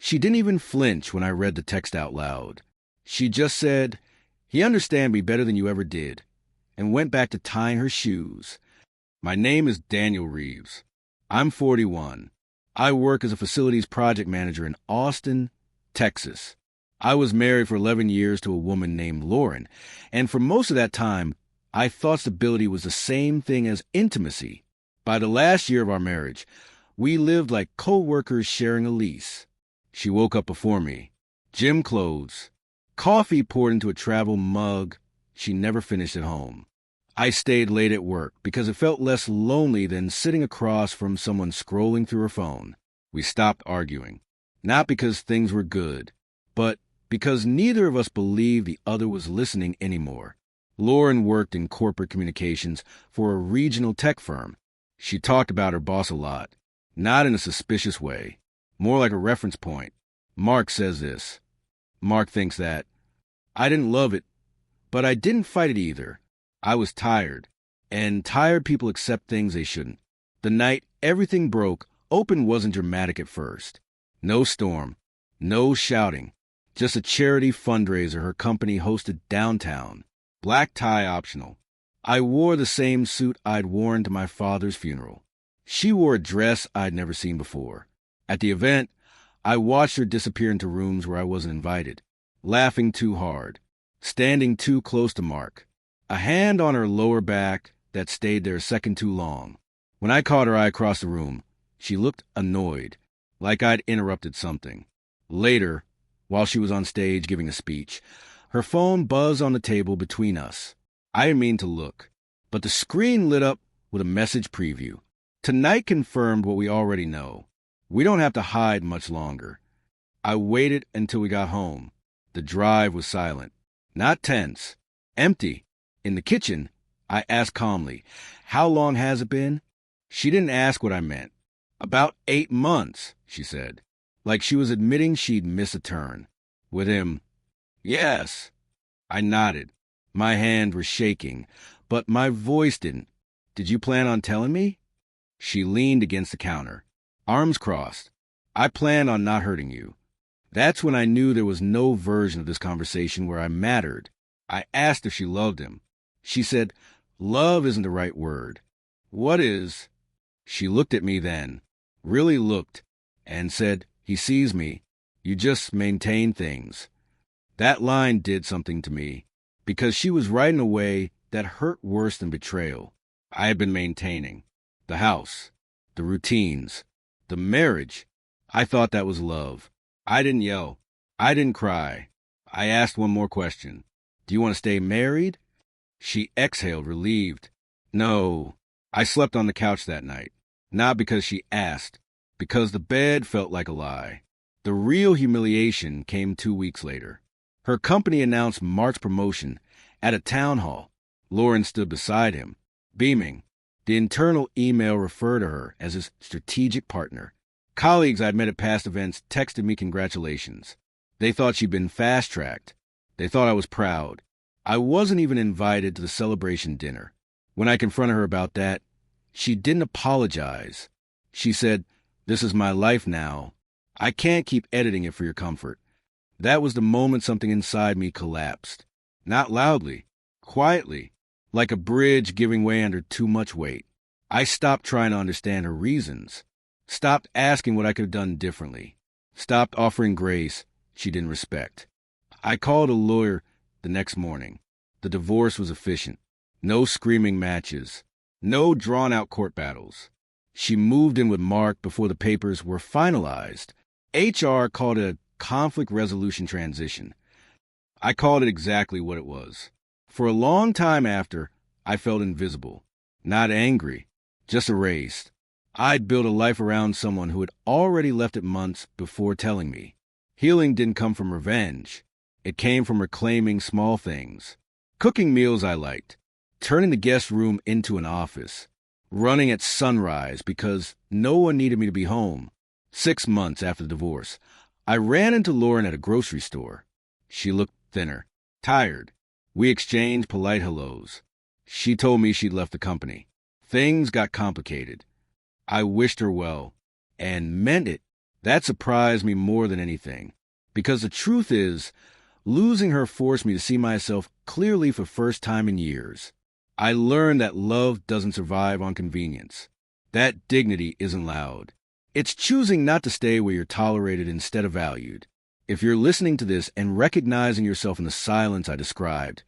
She didn't even flinch when I read the text out loud. She just said, "He understands me better than you ever did," and went back to tying her shoes. My name is Daniel Reeves. I'm 41. I work as a facilities project manager in Austin, Texas. I was married for 11 years to a woman named Lauren, and for most of that time, I thought stability was the same thing as intimacy. By the last year of our marriage, we lived like co-workers sharing a lease. She woke up before me. Gym clothes. Coffee poured into a travel mug she never finished at home. I stayed late at work because it felt less lonely than sitting across from someone scrolling through her phone. We stopped arguing, not because things were good, but because neither of us believed the other was listening anymore. Lauren worked in corporate communications for a regional tech firm. She talked about her boss a lot, not in a suspicious way, more like a reference point. Mark says this. Mark thinks that. I didn't love it, but I didn't fight it either. I was tired, and tired people accept things they shouldn't. The night everything broke, Open wasn't dramatic at first. No storm, no shouting, just a charity fundraiser her company hosted downtown. Black tie optional. I wore the same suit I'd worn to my father's funeral. She wore a dress I'd never seen before. At the event, I watched her disappear into rooms where I wasn't invited, laughing too hard, standing too close to Mark, a hand on her lower back that stayed there a second too long. When I caught her eye across the room, she looked annoyed, like I'd interrupted something. Later, while she was on stage giving a speech, her phone buzzed on the table between us. I didn't mean to look, but the screen lit up with a message preview. Tonight confirmed what we already know. We don't have to hide much longer. I waited until we got home. The drive was silent, not tense, empty. In the kitchen, I asked calmly, "How long has it been?" She didn't ask what I meant. "About 8 months," she said, like she was admitting she'd missed a turn. With him, "Yes." I nodded. My hands were shaking, but my voice didn't. "Did you plan on telling me?" She leaned against the counter, arms crossed. "I planned on not hurting you." That's when I knew there was no version of this conversation where I mattered. I asked if she loved him. She said, "Love isn't the right word." "What is?" She looked at me then, really looked, and said, "He sees me. You just maintain things." That line did something to me, because she was right in a way that hurt worse than betrayal. I had been maintaining the house, the routines, the marriage. I thought that was love. I didn't yell. I didn't cry. I asked one more question. "Do you want to stay married?" She exhaled, relieved. "No." I slept on the couch that night, not because she asked, because the bed felt like a lie. The real humiliation came 2 weeks later. Her company announced Mark's promotion at a town hall. Lauren stood beside him, beaming. The internal email referred to her as his strategic partner. Colleagues I'd met at past events texted me congratulations. They thought she'd been fast-tracked. They thought I was proud. I wasn't even invited to the celebration dinner. When I confronted her about that, she didn't apologize. She said, "This is my life now. I can't keep editing it for your comfort." That was the moment something inside me collapsed. Not loudly, quietly, like a bridge giving way under too much weight. I stopped trying to understand her reasons, stopped asking what I could have done differently, stopped offering grace she didn't respect. I called a lawyer the next morning. The divorce was efficient. No screaming matches. No drawn-out court battles. She moved in with Mark before the papers were finalized. HR called it a conflict resolution transition. I called it exactly what it was. For a long time after, I felt invisible. Not angry, just erased. I'd built a life around someone who had already left it months before telling me. Healing didn't come from revenge. It came from reclaiming small things. Cooking meals I liked. Turning the guest room into an office. Running at sunrise because no one needed me to be home. 6 months after the divorce, I ran into Lauren at a grocery store. She looked thinner, tired. We exchanged polite hellos. She told me she'd left the company. Things got complicated. I wished her well, and meant it. That surprised me more than anything, because the truth is, losing her forced me to see myself clearly for the first time in years. I learned that love doesn't survive on convenience. That dignity isn't loud. It's choosing not to stay where you're tolerated instead of valued. If you're listening to this and recognizing yourself in the silence I described,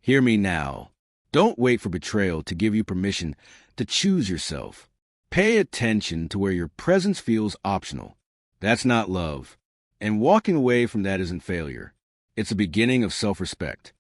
hear me now. Don't wait for betrayal to give you permission to choose yourself. Pay attention to where your presence feels optional. That's not love. And walking away from that isn't failure. It's a beginning of self-respect.